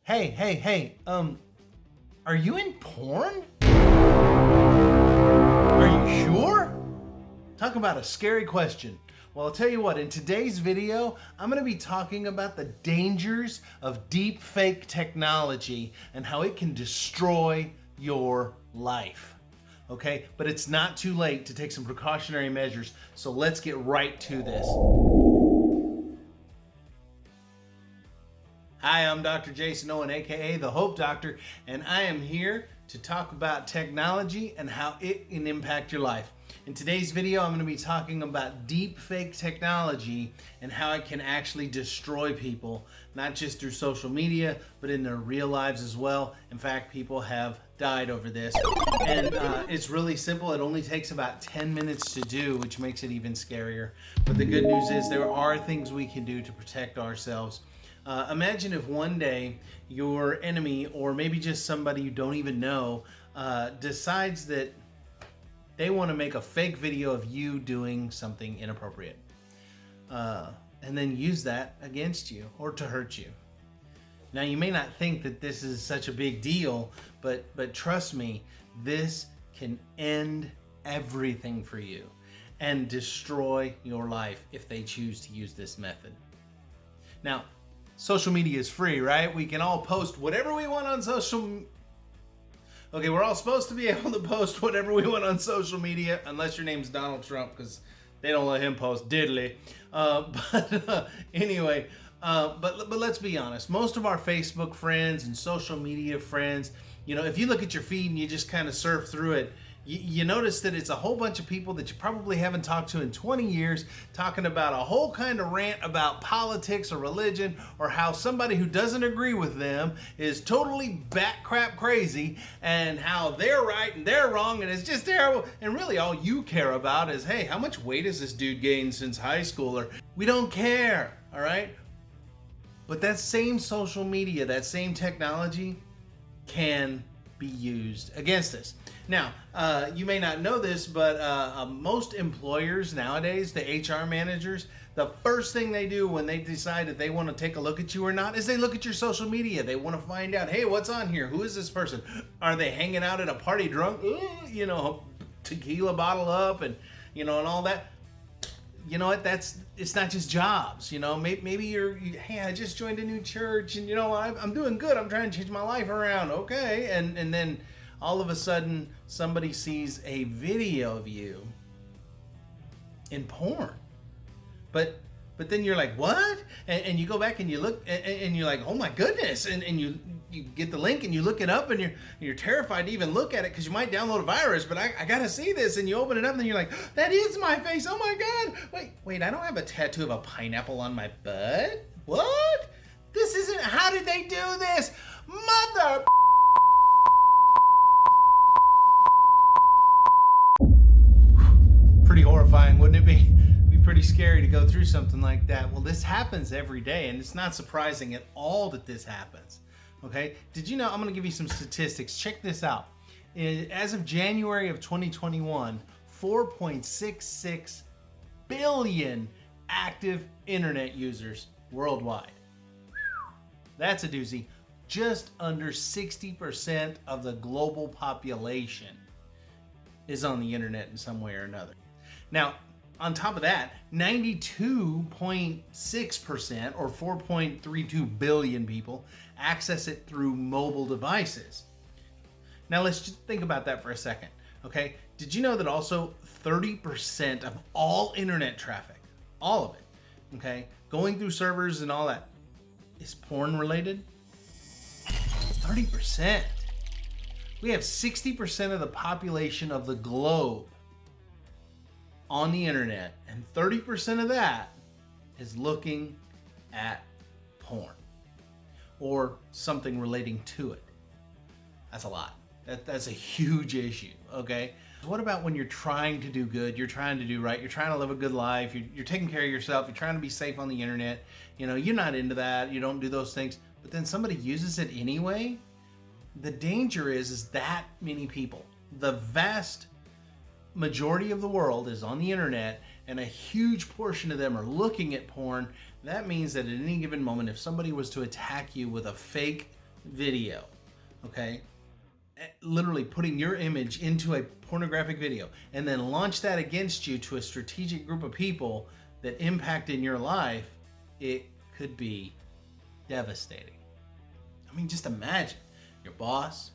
Hey, are you in porn? Are you sure? Talk about a scary question. Well, I'll tell you what, in today's video, I'm gonna be talking about the dangers of deep fake technology and how it can destroy your life. Okay, but it's not too late to take some precautionary measures, so let's get right to this. Hi, I'm Dr. Jason Owen, aka The Hope Doctor, and I am here to talk about technology and how it can impact your life. In today's video, I'm going to be talking about deep fake technology and how it can actually destroy people, not just through social media, but in their real lives as well. In fact, people have died over this. And it's really simple. It only takes about 10 minutes to do, which makes it even scarier. But the good news is there are things we can do to protect ourselves. Imagine if one day your enemy, or maybe just somebody you don't even know, decides that they want to make a fake video of you doing something inappropriate, and then use that against you or to hurt you. Now, you may not think that this is such a big deal, but trust me, this can end everything for you and destroy your life if they choose to use this method. Now, social media is free, right? We can all post whatever we want on Okay, we're all supposed to be able to post whatever we want on social media, unless your name's Donald Trump, because they don't let him post diddly. Anyway, let's be honest. Most of our Facebook friends and social media friends, you know, if you look at your feed and you just kind of surf through it, you notice that it's a whole bunch of people that you probably haven't talked to in 20 years talking about a whole kind of rant about politics or religion, or how somebody who doesn't agree with them is totally bat crap crazy, and how they're right and they're wrong and it's just terrible. And really all you care about is, hey, how much weight has this dude gained since high school? Or we don't care, all right? But that same social media, that same technology can be used against us. Now, you may not know this, but most employers nowadays, the HR managers, the first thing they do when they decide if they want to take a look at you or not is they look at your social media. They want to find out, hey, what's on here? Who is this person? Are they hanging out at a party drunk? You know, tequila bottle up and, you know, and all that. You know what, it's not just jobs. You know, maybe hey, I just joined a new church and, you know, I'm doing good. I'm trying to change my life around. Okay. And then all of a sudden somebody sees a video of you in porn. But then you're like, what? And you go back and you look and you're like, oh my goodness. And you get the link and you look it up and you're terrified to even look at it because you might download a virus, but I gotta see this. And you open it up and you're like, that is my face. Oh my God. Wait, I don't have a tattoo of a pineapple on my butt. What? This isn't, how did they do this? Mother. Pretty horrifying, wouldn't it be? Pretty scary to go through something like that. Well, this happens every day, and it's not surprising at all that this happens. Okay, did you know, I'm going to give you some statistics. Check this out. As of January of 2021, 4.66 billion active internet users worldwide. That's a doozy. Just under 60% of the global population is on the internet in some way or another. Now, on top of that, 92.6% or 4.32 billion people access it through mobile devices. Now let's just think about that for a second, okay? Did you know that also 30% of all internet traffic, all of it, okay, going through servers and all that, is porn related? 30%. We have 60% of the population of the globe on the internet, and 30% of that is looking at porn or something relating to it. That's a lot. That's a huge issue, okay? What about when you're trying to do good, you're trying to do right, you're trying to live a good life, you're taking care of yourself, you're trying to be safe on the internet, you know, you're not into that, you don't do those things, but then somebody uses it anyway? The danger is that many people, the vast majority of the world is on the internet, and a huge portion of them are looking at porn. That means that at any given moment, if somebody was to attack you with a fake video, okay? Literally putting your image into a pornographic video and then launch that against you to a strategic group of people that impact in your life, it could be devastating. I mean, just imagine your boss,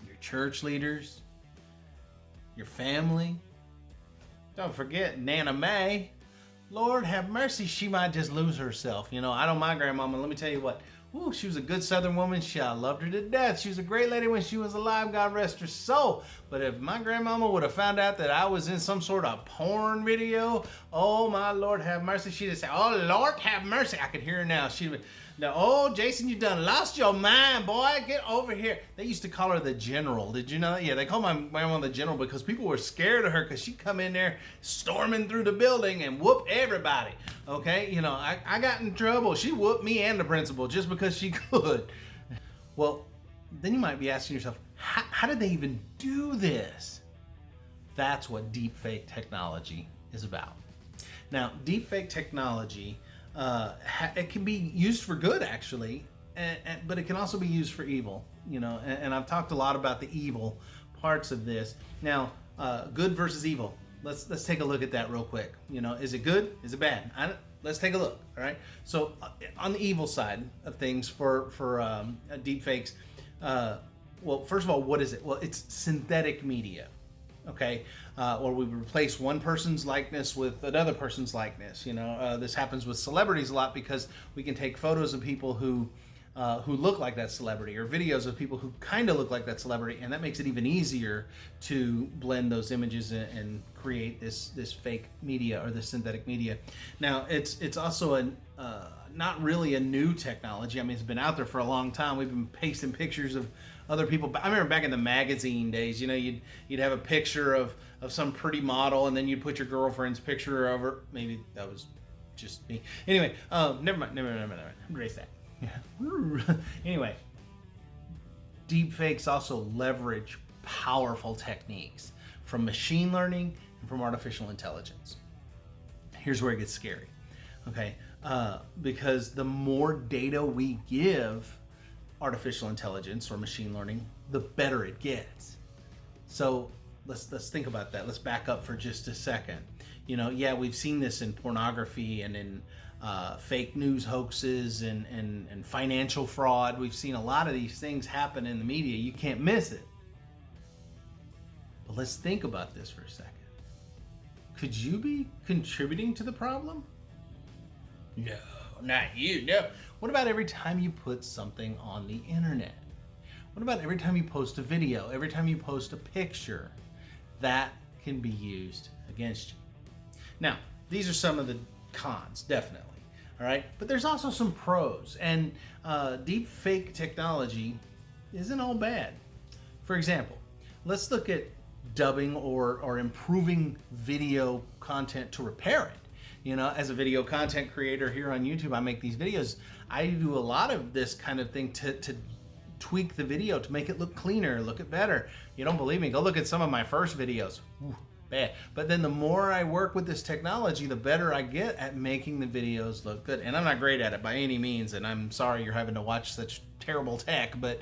your church leaders, your family. Don't forget Nana May. Lord have mercy, she might just lose herself. You know, I know my grandmama, let me tell you what. Ooh, she was a good Southern woman. I loved her to death. She was a great lady when she was alive. God rest her soul. But if my grandmama would have found out that I was in some sort of porn video, oh my Lord have mercy, she'd have said, oh Lord have mercy. I could hear her now. She'd be, oh Jason, you done lost your mind, boy. Get over here. They used to call her the General. Did you know that? Yeah, they called my grandma the General because people were scared of her because she'd come in there storming through the building and whoop everybody. Okay, you know, I got in trouble. She whooped me and the principal just because she could. Well, then you might be asking yourself, how did they even do this? That's what deepfake technology is about. Now, deepfake technology, it can be used for good, actually, but it can also be used for evil. You know, and I've talked a lot about the evil parts of this. Now, good versus evil. Let's take a look at that real quick. You know, is it good? Is it bad? Let's take a look. All right. So on the evil side of things for deep fakes, well, first of all, what is it? Well, it's synthetic media. Okay, or we replace one person's likeness with another person's likeness. You know, this happens with celebrities a lot because we can take photos of people who look like that celebrity, or videos of people who kind of look like that celebrity, and that makes it even easier to blend those images and create this fake media or this synthetic media. Now, it's also not really a new technology. I mean, it's been out there for a long time. We've been pasting pictures of other people. I remember back in the magazine days, you know, you'd have a picture of some pretty model, and then you'd put your girlfriend's picture over. Maybe that was just me. Anyway, never mind. Erase that. Yeah. Anyway, deepfakes also leverage powerful techniques from machine learning and from artificial intelligence. Here's where it gets scary, okay? Because the more data we give artificial intelligence or machine learning, the better it gets. So let's think about that. Let's back up for just a second. You know, yeah, we've seen this in pornography and in fake news hoaxes and financial fraud. We've seen a lot of these things happen in the media. You can't miss it. But let's think about this for a second. Could you be contributing to the problem? No, not you, no. What about every time you put something on the internet? What about every time you post a video, every time you post a picture? That can be used against you. Now, these are some of the cons, definitely. All right, but there's also some pros, and deep fake technology isn't all bad. For example, let's look at dubbing or improving video content to repair it. You know, as a video content creator here on YouTube, I make these videos. I do a lot of this kind of thing to tweak the video to make it look cleaner, look it better. You don't believe me? Go look at some of my first videos. Ooh, bad. But then the more I work with this technology, the better I get at making the videos look good. And I'm not great at it by any means, and I'm sorry you're having to watch such terrible tech, but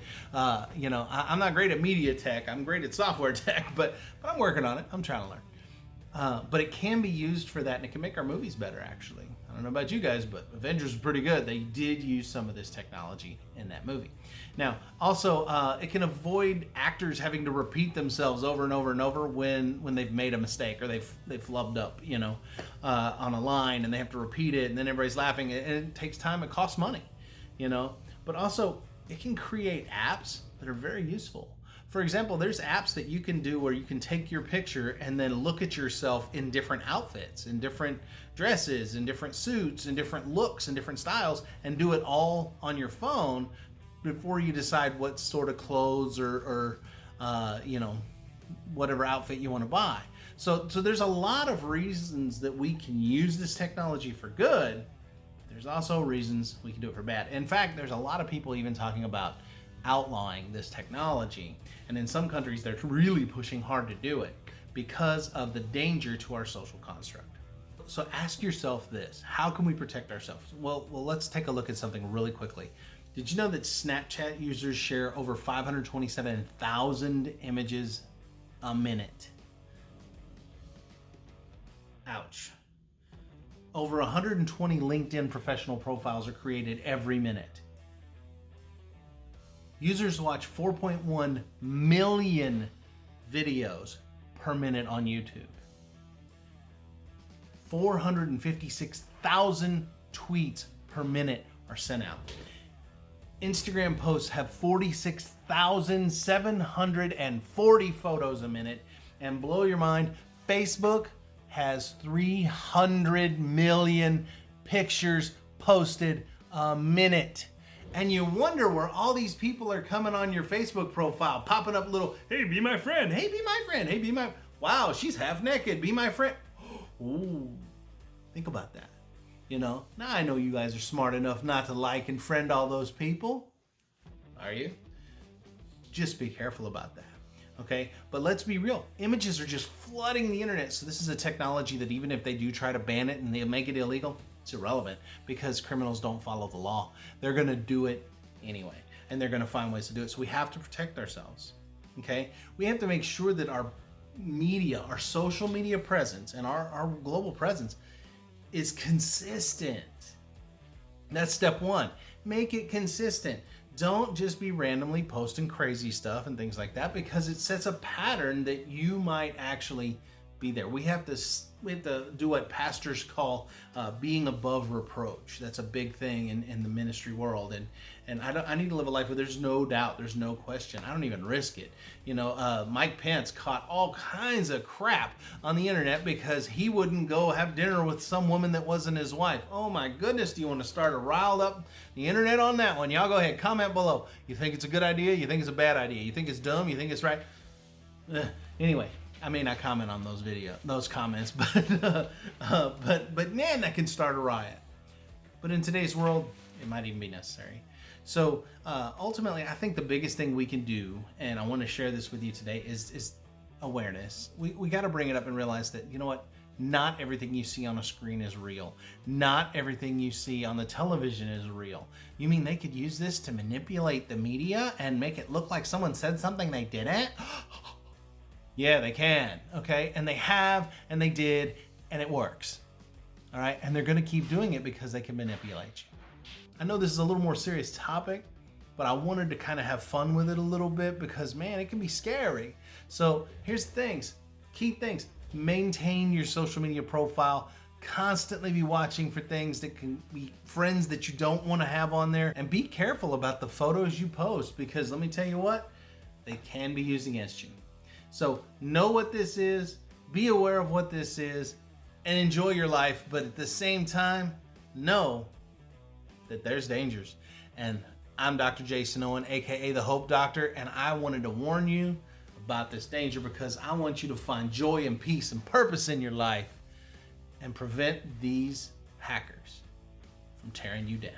you know, I'm not great at media tech. I'm great at software tech, but I'm working on it. I'm trying to learn. But it can be used for that, and it can make our movies better, actually. I don't know about you guys, but Avengers was pretty good. They did use some of this technology in that movie. Now, also, it can avoid actors having to repeat themselves over and over and over when they've made a mistake or they've flubbed up, you know, on a line, and they have to repeat it, and then everybody's laughing, and it takes time. It costs money, you know. But also, it can create apps that are very useful. For example, there's apps that you can do where you can take your picture and then look at yourself in different outfits, in different dresses, in different suits, in different looks, and different styles, and do it all on your phone before you decide what sort of clothes or you know, whatever outfit you want to buy. So there's a lot of reasons that we can use this technology for good. There's also reasons we can do it for bad. In fact, there's a lot of people even talking about outlawing this technology, and in some countries they're really pushing hard to do it because of the danger to our social construct. So ask yourself this: how can we protect ourselves? Well, let's take a look at something really quickly. Did you know that Snapchat users share over 527,000 images a minute? Ouch. Over 120 LinkedIn professional profiles are created every minute. Users watch 4.1 million videos per minute on YouTube. 456,000 tweets per minute are sent out. Instagram posts have 46,740 photos a minute. And blow your mind, Facebook has 300 million pictures posted a minute. And you wonder where all these people are coming on your Facebook profile, popping up little, hey, be my friend, hey, be my friend, hey, be my, wow, she's half naked, be my friend. Ooh, think about that. You know, now I know you guys are smart enough not to like and friend all those people. Are you? Just be careful about that, okay? But let's be real. Images are just flooding the internet. So this is a technology that even if they do try to ban it and they make it illegal, it's irrelevant because criminals don't follow the law. They're gonna do it anyway, and they're gonna find ways to do it. So we have to protect ourselves, okay? We have to make sure that our media, our social media presence, and our global presence is consistent. That's step one. Make it consistent. Don't just be randomly posting crazy stuff and things like that because it sets a pattern that you might actually be there. We have to do what pastors call being above reproach. That's a big thing in the ministry world, and I need to live a life where there's no doubt, there's no question. I don't even risk it. You know, Mike Pence caught all kinds of crap on the internet because he wouldn't go have dinner with some woman that wasn't his wife. Oh my goodness, do you want to start a riled up the internet on that one? Y'all go ahead, comment below. You think it's a good idea? You think it's a bad idea? You think it's dumb? You think it's right? Anyway. I may not comment on those comments, but man, that can start a riot. But in today's world, it might even be necessary. So ultimately, I think the biggest thing we can do, and I want to share this with you today, is awareness. We got to bring it up and realize that, you know what? Not everything you see on a screen is real. Not everything you see on the television is real. You mean they could use this to manipulate the media and make it look like someone said something they didn't? Yeah, they can, okay? And they have, and they did, and it works, all right? And they're gonna keep doing it because they can manipulate you. I know this is a little more serious topic, but I wanted to kind of have fun with it a little bit because, man, it can be scary. So here's the things, key things. Maintain your social media profile. Constantly be watching for things that can be friends that you don't wanna have on there. And be careful about the photos you post because let me tell you what, they can be used against you. So know what this is, be aware of what this is, and enjoy your life. But at the same time, know that there's dangers. And I'm Dr. Jason Owen, AKA the Hope Doctor, and I wanted to warn you about this danger because I want you to find joy and peace and purpose in your life and prevent these hackers from tearing you down.